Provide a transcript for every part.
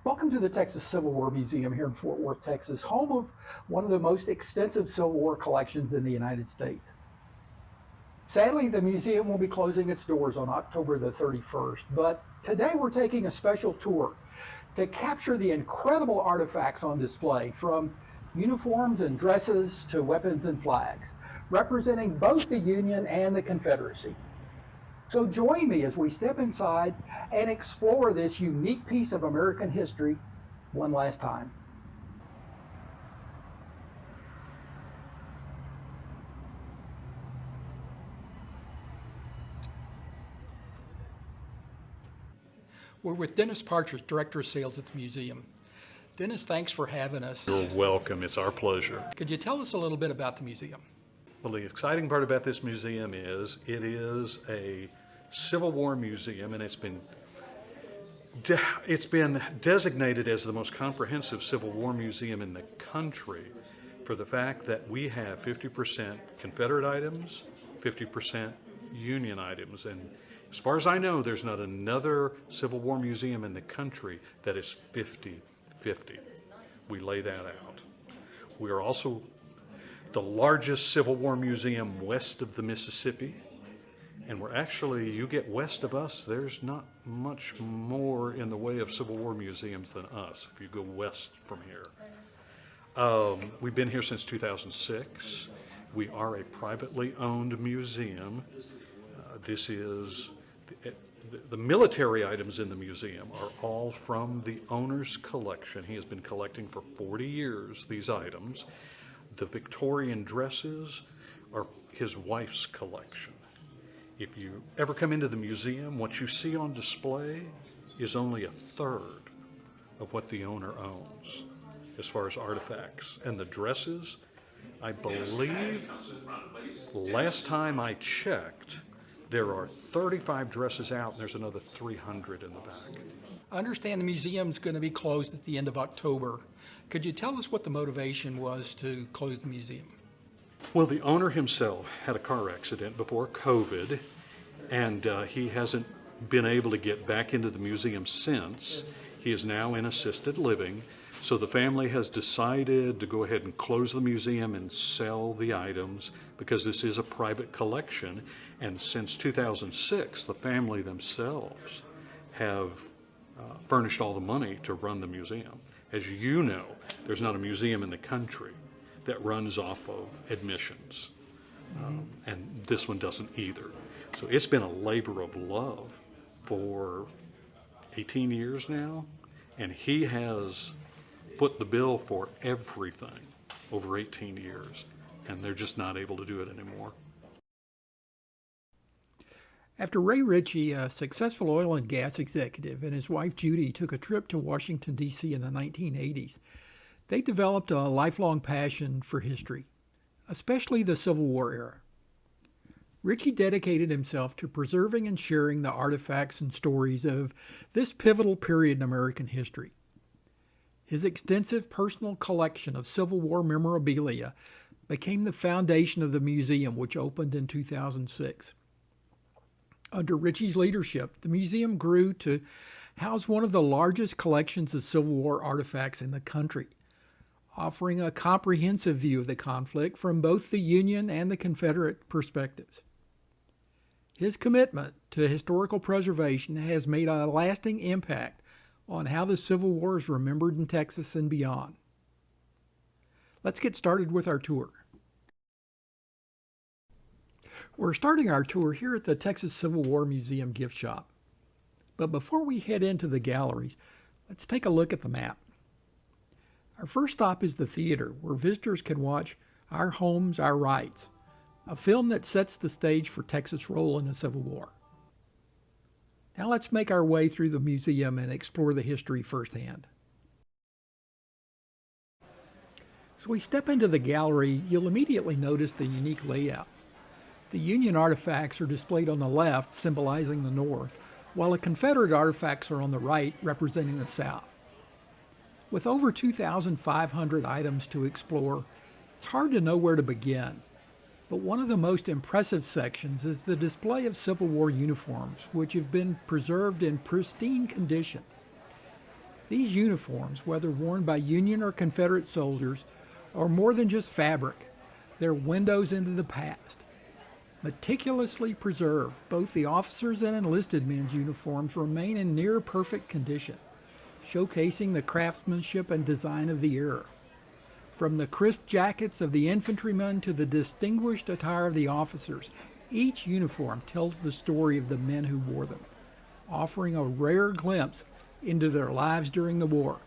Welcome to the Texas Civil War Museum here in Fort Worth, Texas, home of one of the most extensive Civil War collections in the United States. Sadly, the museum will be closing its doors on October the 31st, but today we're taking a special tour to capture the incredible artifacts on display, from uniforms and dresses to weapons and flags, representing both the Union and the Confederacy. So join me as we step inside and explore this unique piece of American history one last time. We're with Dennis Partridge, Director of Sales at the museum. Dennis, thanks for having us. You're welcome. It's our pleasure. Could you tell us a little bit about the museum? Well, the exciting part about this museum is it is a Civil War museum, and it's been designated as the most comprehensive Civil War museum in the country for the fact that we have 50% Confederate items, 50% Union items. And as far as I know, there's not another Civil War museum in the country that is 50-50. We lay that out. We are also the largest Civil War museum west of the Mississippi. And we're actually, you get west of us, there's not much more in the way of Civil War museums than us if you go west from here. We've been here since 2006. We are a privately owned museum. This is, the military items in the museum are all from the owner's collection. He has been collecting for 40 years, these items. The Victorian dresses are his wife's collection. If you ever come into the museum, what you see on display is only a third of what the owner owns as far as artifacts. And the dresses, I believe, last time I checked, there are 35 dresses out and there's another 300 in the back. I understand the museum's going to be closed at the end of October. Could you tell us what the motivation was to close the museum? Well, the owner himself had a car accident before COVID, and he hasn't been able to get back into the museum since. He is now in assisted living, so the family has decided to go ahead and close the museum and sell the items because this is a private collection, and since 2006, the family themselves have furnished all the money to run the museum. As you know, there's not a museum in the country that runs off of admissions, and this one doesn't either. So it's been a labor of love for 18 years now, and he has foot the bill for everything over 18 years, and they're just not able to do it anymore. After Ray Richey, a successful oil and gas executive, and his wife Judy took a trip to Washington, D.C. in the 1980s, they developed a lifelong passion for history, especially the Civil War era. Richey dedicated himself to preserving and sharing the artifacts and stories of this pivotal period in American history. His extensive personal collection of Civil War memorabilia became the foundation of the museum, which opened in 2006. Under Richey's leadership, the museum grew to house one of the largest collections of Civil War artifacts in the country, offering a comprehensive view of the conflict from both the Union and the Confederate perspectives. His commitment to historical preservation has made a lasting impact on how the Civil War is remembered in Texas and beyond. Let's get started with our tour. We're starting our tour here at the Texas Civil War Museum gift shop. But before we head into the galleries, let's take a look at the map. Our first stop is the theater, where visitors can watch Our Homes, Our Rights, a film that sets the stage for Texas' role in the Civil War. Now let's make our way through the museum and explore the history firsthand. As we step into the gallery, you'll immediately notice the unique layout. The Union artifacts are displayed on the left, symbolizing the North, while the Confederate artifacts are on the right, representing the South. With over 2,500 items to explore, it's hard to know where to begin. But one of the most impressive sections is the display of Civil War uniforms, which have been preserved in pristine condition. These uniforms, whether worn by Union or Confederate soldiers, are more than just fabric. They're windows into the past. Meticulously preserved, both the officers' and enlisted men's uniforms remain in near perfect condition, showcasing the craftsmanship and design of the era. From the crisp jackets of the infantrymen to the distinguished attire of the officers, each uniform tells the story of the men who wore them, offering a rare glimpse into their lives during the war.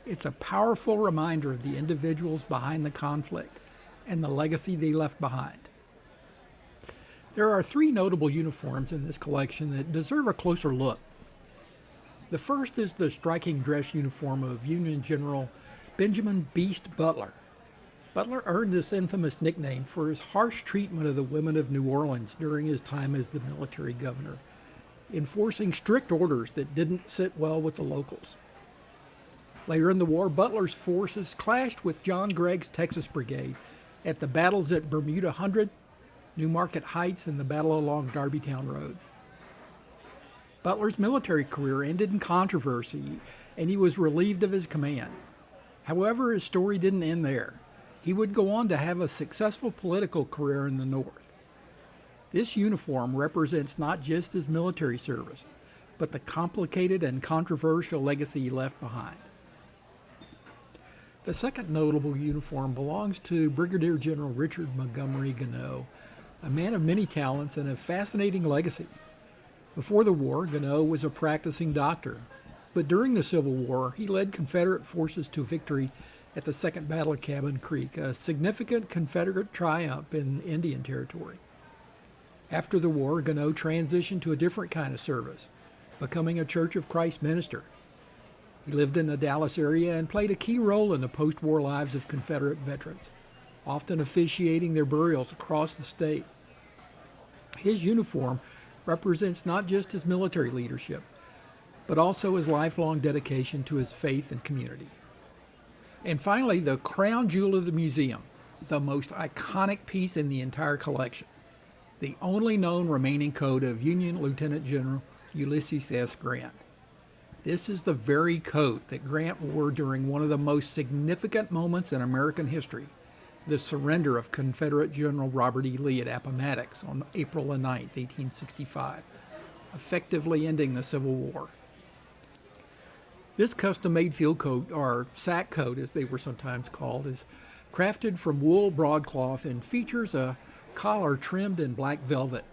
It's a powerful reminder of the individuals behind the conflict and the legacy they left behind. There are 3 notable uniforms in this collection that deserve a closer look. The first is the striking dress uniform of Union General Benjamin Beast Butler. Butler earned this infamous nickname for his harsh treatment of the women of New Orleans during his time as the military governor, enforcing strict orders that didn't sit well with the locals. Later in the war, Butler's forces clashed with John Gregg's Texas Brigade at the battles at Bermuda Hundred, New Market Heights, and the battle along Darbytown Road. Butler's military career ended in controversy, and he was relieved of his command. However, his story didn't end there. He would go on to have a successful political career in the North. This uniform represents not just his military service, but the complicated and controversial legacy he left behind. The second notable uniform belongs to Brigadier General Richard Montgomery Gannett, a man of many talents and a fascinating legacy. Before the war, Gannett was a practicing doctor, but during the Civil War, he led Confederate forces to victory at the Second Battle of Cabin Creek, a significant Confederate triumph in Indian Territory. After the war, Gannett transitioned to a different kind of service, becoming a Church of Christ minister. He lived in the Dallas area and played a key role in the post-war lives of Confederate veterans, often officiating their burials across the state. His uniform represents not just his military leadership, but also his lifelong dedication to his faith and community. And finally, the crown jewel of the museum, the most iconic piece in the entire collection, the only known remaining coat of Union Lieutenant General Ulysses S. Grant. This is the very coat that Grant wore during one of the most significant moments in American history, the surrender of Confederate General Robert E. Lee at Appomattox on April 9, 1865, effectively ending the Civil War. This custom-made field coat, or sack coat as they were sometimes called, is crafted from wool broadcloth and features a collar trimmed in black velvet.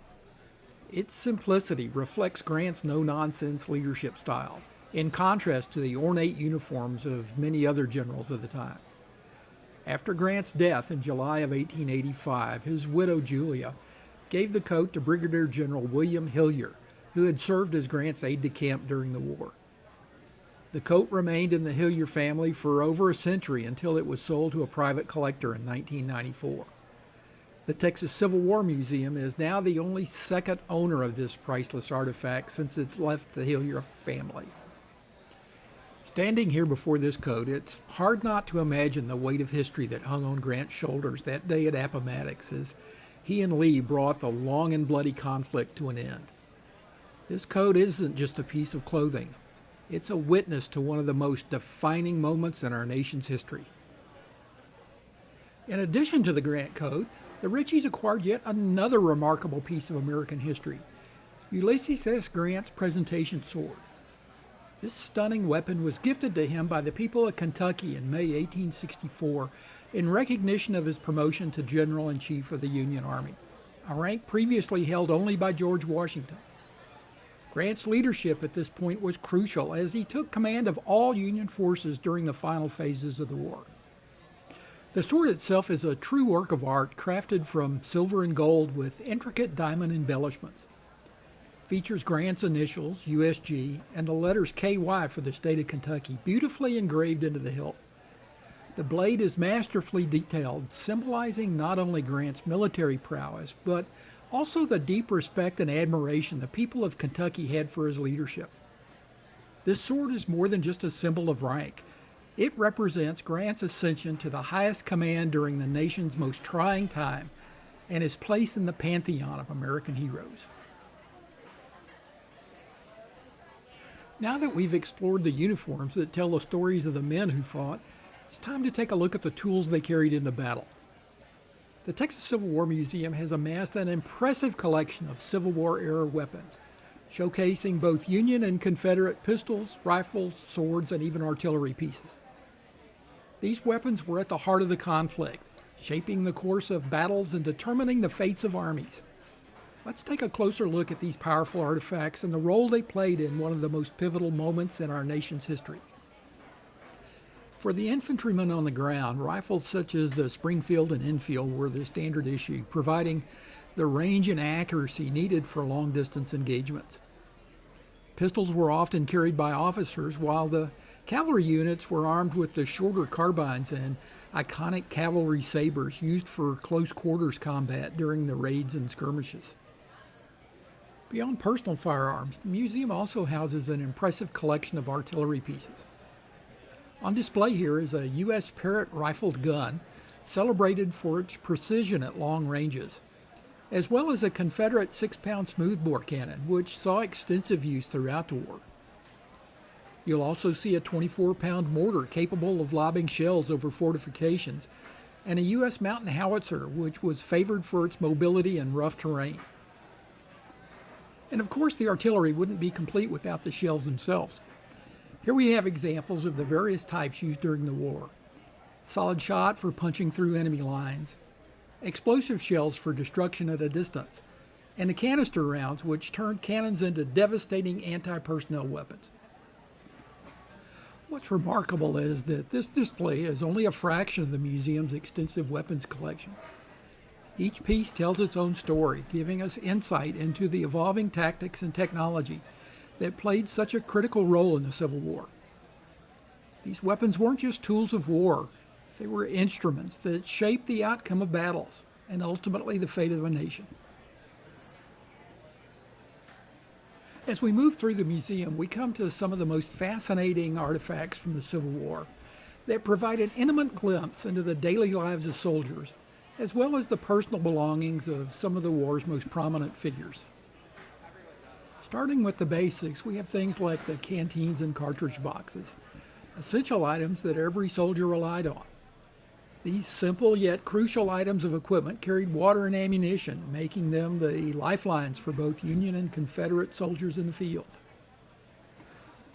Its simplicity reflects Grant's no-nonsense leadership style, in contrast to the ornate uniforms of many other generals of the time. After Grant's death in July of 1885, his widow Julia gave the coat to Brigadier General William Hillier, who had served as Grant's aide-de-camp during the war. The coat remained in the Hillier family for over a century until it was sold to a private collector in 1994. The Texas Civil War Museum is now the only second owner of this priceless artifact since it's left the Hillier family. Standing here before this coat, it's hard not to imagine the weight of history that hung on Grant's shoulders that day at Appomattox as he and Lee brought the long and bloody conflict to an end. This coat isn't just a piece of clothing. It's a witness to one of the most defining moments in our nation's history. In addition to the Grant coat, the Richeys acquired yet another remarkable piece of American history, Ulysses S. Grant's presentation sword. This stunning weapon was gifted to him by the people of Kentucky in May 1864 in recognition of his promotion to General-in-Chief of the Union Army, a rank previously held only by George Washington. Grant's leadership at this point was crucial as he took command of all Union forces during the final phases of the war. The sword itself is a true work of art crafted from silver and gold with intricate diamond embellishments. It features Grant's initials, USG, and the letters KY for the state of Kentucky, beautifully engraved into the hilt. The blade is masterfully detailed, symbolizing not only Grant's military prowess, but also the deep respect and admiration the people of Kentucky had for his leadership. This sword is more than just a symbol of rank. It represents Grant's ascension to the highest command during the nation's most trying time and his place in the pantheon of American heroes. Now that we've explored the uniforms that tell the stories of the men who fought, it's time to take a look at the tools they carried into battle. The Texas Civil War Museum has amassed an impressive collection of Civil War era weapons, showcasing both Union and Confederate pistols, rifles, swords, and even artillery pieces. These weapons were at the heart of the conflict, shaping the course of battles and determining the fates of armies. Let's take a closer look at these powerful artifacts and the role they played in one of the most pivotal moments in our nation's history. For the infantrymen on the ground, rifles such as the Springfield and Enfield were the standard issue, providing the range and accuracy needed for long-distance engagements. Pistols were often carried by officers, while the cavalry units were armed with the shorter carbines and iconic cavalry sabers used for close-quarters combat during the raids and skirmishes. Beyond personal firearms, the museum also houses an impressive collection of artillery pieces. On display here is a U.S. Parrott rifled gun, celebrated for its precision at long ranges, as well as a Confederate 6-pound smoothbore cannon, which saw extensive use throughout the war. You'll also see a 24-pound mortar capable of lobbing shells over fortifications, and a U.S. mountain howitzer, which was favored for its mobility in rough terrain. And of course, the artillery wouldn't be complete without the shells themselves. Here we have examples of the various types used during the war. Solid shot for punching through enemy lines, explosive shells for destruction at a distance, and the canister rounds which turned cannons into devastating anti-personnel weapons. What's remarkable is that this display is only a fraction of the museum's extensive weapons collection. Each piece tells its own story, giving us insight into the evolving tactics and technology that played such a critical role in the Civil War. These weapons weren't just tools of war, they were instruments that shaped the outcome of battles and ultimately the fate of a nation. As we move through the museum, we come to some of the most fascinating artifacts from the Civil War that provide an intimate glimpse into the daily lives of soldiers, as well as the personal belongings of some of the war's most prominent figures. Starting with the basics, we have things like the canteens and cartridge boxes, essential items that every soldier relied on. These simple yet crucial items of equipment carried water and ammunition, making them the lifelines for both Union and Confederate soldiers in the field.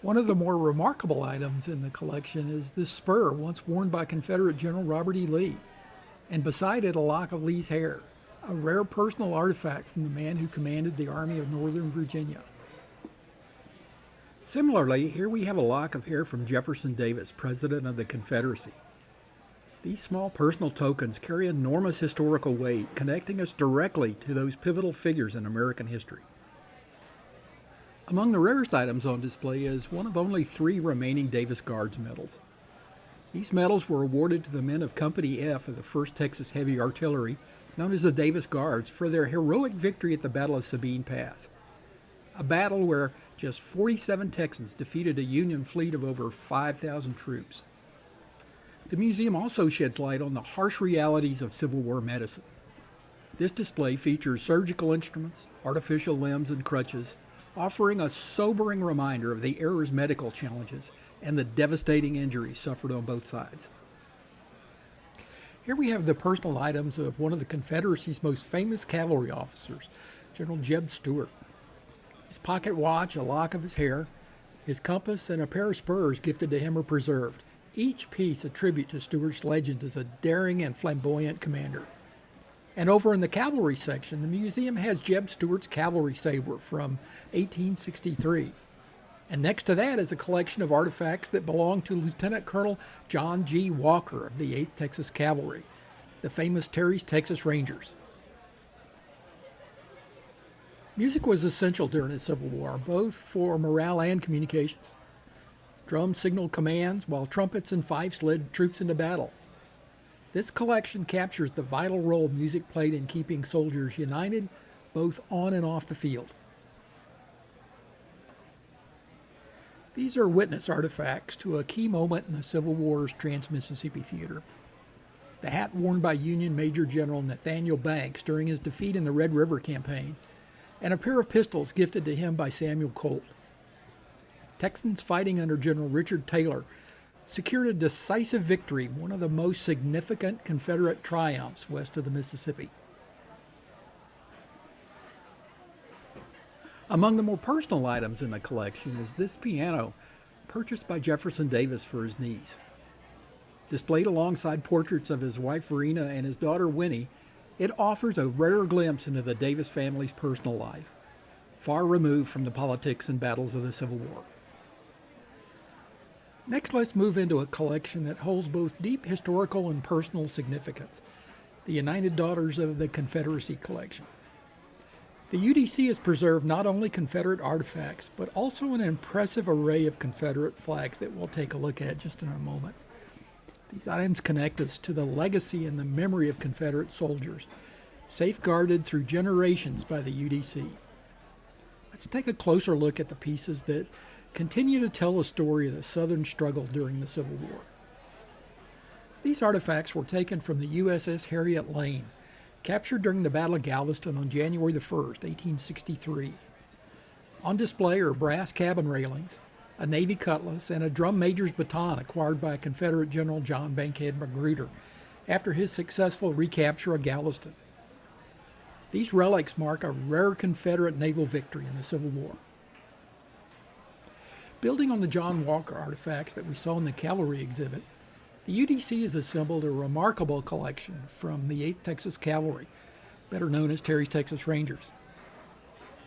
One of the more remarkable items in the collection is this spur, once worn by Confederate General Robert E. Lee, and beside it a lock of Lee's hair, a rare personal artifact from the man who commanded the Army of Northern Virginia. Similarly, here we have a lock of hair from Jefferson Davis, President of the Confederacy. These small personal tokens carry enormous historical weight, connecting us directly to those pivotal figures in American history. Among the rarest items on display is one of only 3 remaining Davis Guards medals. These medals were awarded to the men of Company F of the 1st Texas Heavy Artillery, known as the Davis Guards, for their heroic victory at the Battle of Sabine Pass, a battle where just 47 Texans defeated a Union fleet of over 5,000 troops. The museum also sheds light on the harsh realities of Civil War medicine. This display features surgical instruments, artificial limbs, and crutches, offering a sobering reminder of the era's medical challenges and the devastating injuries suffered on both sides. Here we have the personal items of one of the Confederacy's most famous cavalry officers, General Jeb Stuart. His pocket watch, a lock of his hair, his compass, and a pair of spurs gifted to him are preserved, each piece a tribute to Stuart's legend as a daring and flamboyant commander. And over in the cavalry section, the museum has Jeb Stuart's cavalry saber from 1863. And next to that is a collection of artifacts that belong to Lieutenant Colonel John G. Walker of the 8th Texas Cavalry, the famous Terry's Texas Rangers. Music was essential during the Civil War, both for morale and communications. Drums signaled commands, while trumpets and fifes led troops into battle. This collection captures the vital role music played in keeping soldiers united, both on and off the field. These are witness artifacts to a key moment in the Civil War's Trans-Mississippi Theater. The hat worn by Union Major General Nathaniel Banks during his defeat in the Red River Campaign, and a pair of pistols gifted to him by Samuel Colt. Texans fighting under General Richard Taylor secured a decisive victory, one of the most significant Confederate triumphs west of the Mississippi. Among the more personal items in the collection is this piano, purchased by Jefferson Davis for his niece. Displayed alongside portraits of his wife Verena and his daughter Winnie, it offers a rare glimpse into the Davis family's personal life, far removed from the politics and battles of the Civil War. Next, let's move into a collection that holds both deep historical and personal significance, the United Daughters of the Confederacy collection. The UDC has preserved not only Confederate artifacts, but also an impressive array of Confederate flags that we'll take a look at just in a moment. These items connect us to the legacy and the memory of Confederate soldiers, safeguarded through generations by the UDC. Let's take a closer look at the pieces that continue to tell the story of the Southern struggle during the Civil War. These artifacts were taken from the USS Harriet Lane, captured during the Battle of Galveston on January 1, 1863. On display are brass cabin railings, a Navy cutlass, and a drum major's baton acquired by Confederate General John Bankhead Magruder after his successful recapture of Galveston. These relics mark a rare Confederate naval victory in the Civil War. Building on the John Walker artifacts that we saw in the cavalry exhibit, the UDC has assembled a remarkable collection from the 8th Texas Cavalry, better known as Terry's Texas Rangers.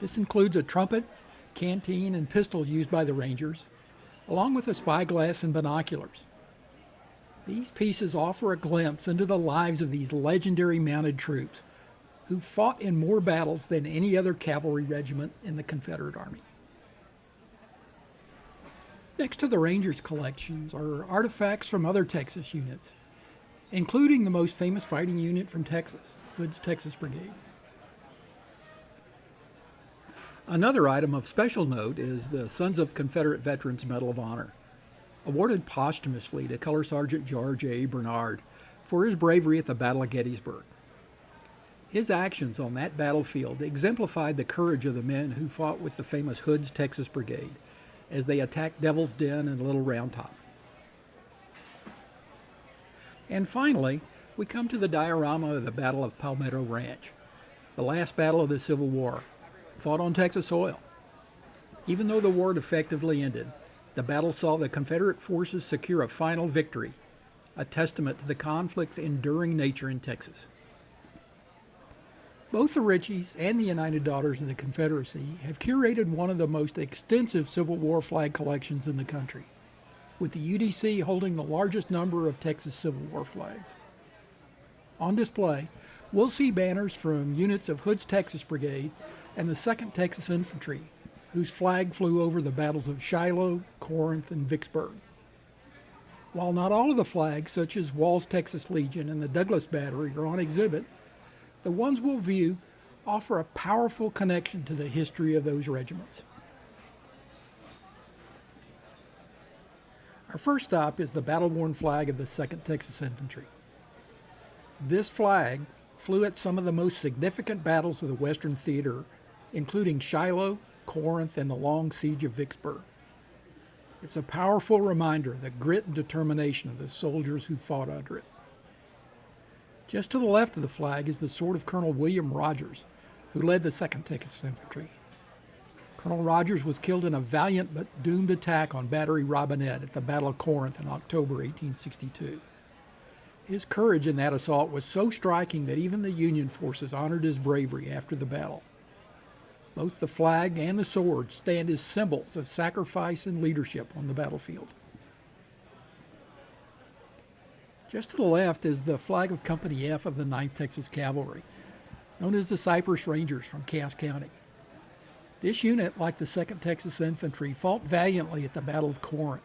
This includes a trumpet, canteen, and pistol used by the Rangers, along with a spyglass and binoculars. These pieces offer a glimpse into the lives of these legendary mounted troops who fought in more battles than any other cavalry regiment in the Confederate Army. Next to the Rangers collections are artifacts from other Texas units, including the most famous fighting unit from Texas, Hood's Texas Brigade. Another item of special note is the Sons of Confederate Veterans Medal of Honor, awarded posthumously to Color Sergeant George A. Bernard for his bravery at the Battle of Gettysburg. His actions on that battlefield exemplified the courage of the men who fought with the famous Hood's Texas Brigade as they attacked Devil's Den and Little Round Top. And finally, we come to the diorama of the Battle of Palmetto Ranch, the last battle of the Civil War, fought on Texas soil. Even though the war had effectively ended, the battle saw the Confederate forces secure a final victory, a testament to the conflict's enduring nature in Texas. Both the Richeys and the United Daughters of the Confederacy have curated one of the most extensive Civil War flag collections in the country, with the UDC holding the largest number of Texas Civil War flags. On display, we'll see banners from units of Hood's Texas Brigade and the 2nd Texas Infantry, whose flag flew over the battles of Shiloh, Corinth, and Vicksburg. While not all of the flags, such as Wall's Texas Legion and the Douglas Battery, are on exhibit, the ones we'll view offer a powerful connection to the history of those regiments. Our first stop is the battle-worn flag of the 2nd Texas Infantry. This flag flew at some of the most significant battles of the Western Theater, including Shiloh, Corinth, and the long siege of Vicksburg. It's a powerful reminder of the grit and determination of the soldiers who fought under it. Just to the left of the flag is the sword of Colonel William Rogers, who led the 2nd Texas Infantry. Colonel Rogers was killed in a valiant but doomed attack on Battery Robinette at the Battle of Corinth in October 1862. His courage in that assault was so striking that even the Union forces honored his bravery after the battle. Both the flag and the sword stand as symbols of sacrifice and leadership on the battlefield. Just to the left is the flag of Company F of the 9th Texas Cavalry, known as the Cypress Rangers from Cass County. This unit, like the 2nd Texas Infantry, fought valiantly at the Battle of Corinth.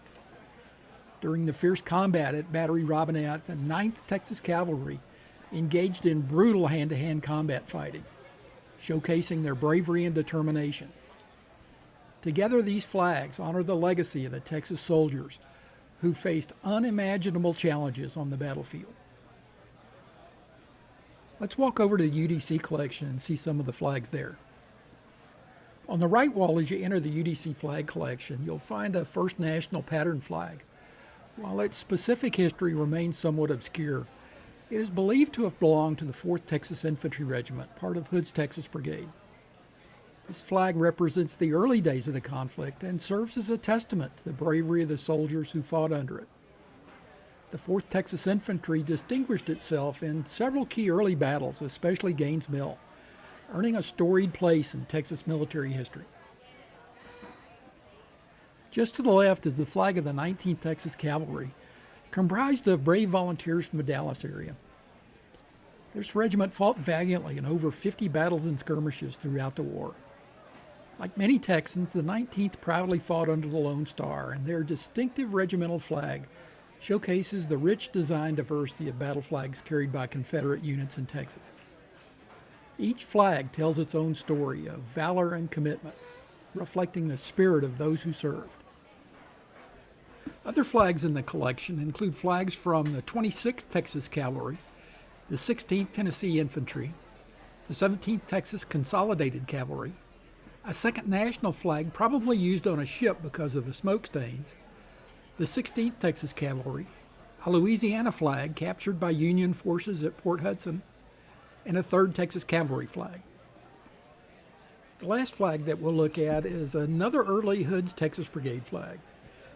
During the fierce combat at Battery Robinette, the 9th Texas Cavalry engaged in brutal hand-to-hand combat fighting, showcasing their bravery and determination. Together, these flags honor the legacy of the Texas soldiers who faced unimaginable challenges on the battlefield. Let's walk over to the UDC collection and see some of the flags there. On the right wall, as you enter the UDC flag collection, you'll find a First National pattern flag. While its specific history remains somewhat obscure, it is believed to have belonged to the 4th Texas Infantry Regiment, part of Hood's Texas Brigade. This flag represents the early days of the conflict and serves as a testament to the bravery of the soldiers who fought under it. The 4th Texas Infantry distinguished itself in several key early battles, especially Gaines Mill, earning a storied place in Texas military history. Just to the left is the flag of the 19th Texas Cavalry, comprised of brave volunteers from the Dallas area. This regiment fought valiantly in over 50 battles and skirmishes throughout the war. Like many Texans, the 19th proudly fought under the Lone Star, and their distinctive regimental flag showcases the rich design diversity of battle flags carried by Confederate units in Texas. Each flag tells its own story of valor and commitment, reflecting the spirit of those who served. Other flags in the collection include flags from the 26th Texas Cavalry, the 16th Tennessee Infantry, the 17th Texas Consolidated Cavalry, a second national flag probably used on a ship because of the smoke stains, the 16th Texas Cavalry, a Louisiana flag captured by Union forces at Port Hudson, and a 3rd Texas Cavalry flag. The last flag that we'll look at is another early Hood's Texas Brigade flag,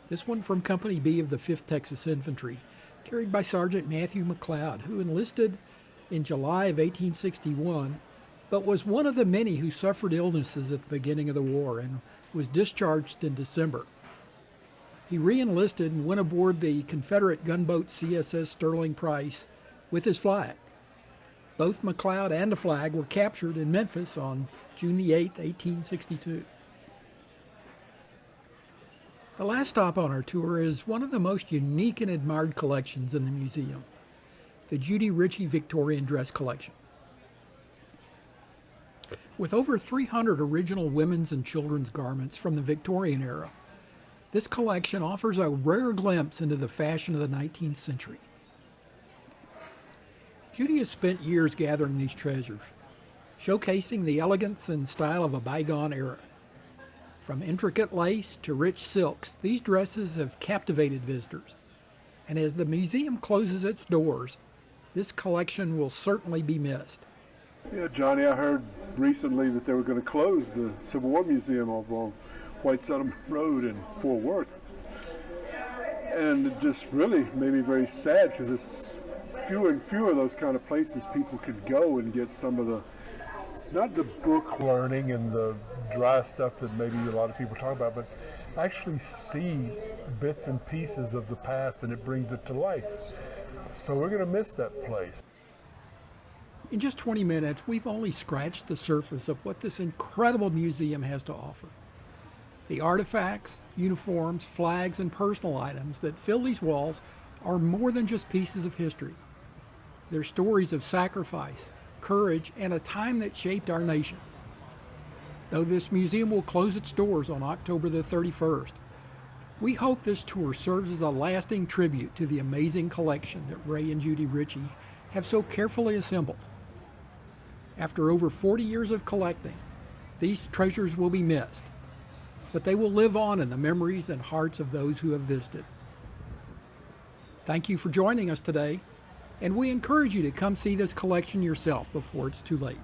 this one from Company B of the 5th Texas Infantry, carried by Sergeant Matthew McLeod, who enlisted in July of 1861, but was one of the many who suffered illnesses at the beginning of the war and was discharged in December. He re-enlisted and went aboard the Confederate gunboat CSS Sterling Price with his flag. Both McLeod and the flag were captured in Memphis on June 8, 1862. The last stop on our tour is one of the most unique and admired collections in the museum, the Judy Richey Victorian Dress Collection. With over 300 original women's and children's garments from the Victorian era, this collection offers a rare glimpse into the fashion of the 19th century. Judy has spent years gathering these treasures, showcasing the elegance and style of a bygone era. From intricate lace to rich silks, these dresses have captivated visitors. And as the museum closes its doors, this collection will certainly be missed. Yeah, Johnny, I heard recently that they were going to close the Civil War Museum over on White Settlement Road in Fort Worth. And it just really made me very sad because it's fewer and fewer of those kind of places people could go and get some of the, not the book learning and the dry stuff that maybe a lot of people talk about, but actually see bits and pieces of the past and it brings it to life. So we're going to miss that place. In just 20 minutes, we've only scratched the surface of what this incredible museum has to offer. The artifacts, uniforms, flags, and personal items that fill these walls are more than just pieces of history. They're stories of sacrifice, courage, and a time that shaped our nation. Though this museum will close its doors on October the 31st, we hope this tour serves as a lasting tribute to the amazing collection that Ray and Judy Richey have so carefully assembled. After over 40 years of collecting, these treasures will be missed, but they will live on in the memories and hearts of those who have visited. Thank you for joining us today, and we encourage you to come see this collection yourself before it's too late.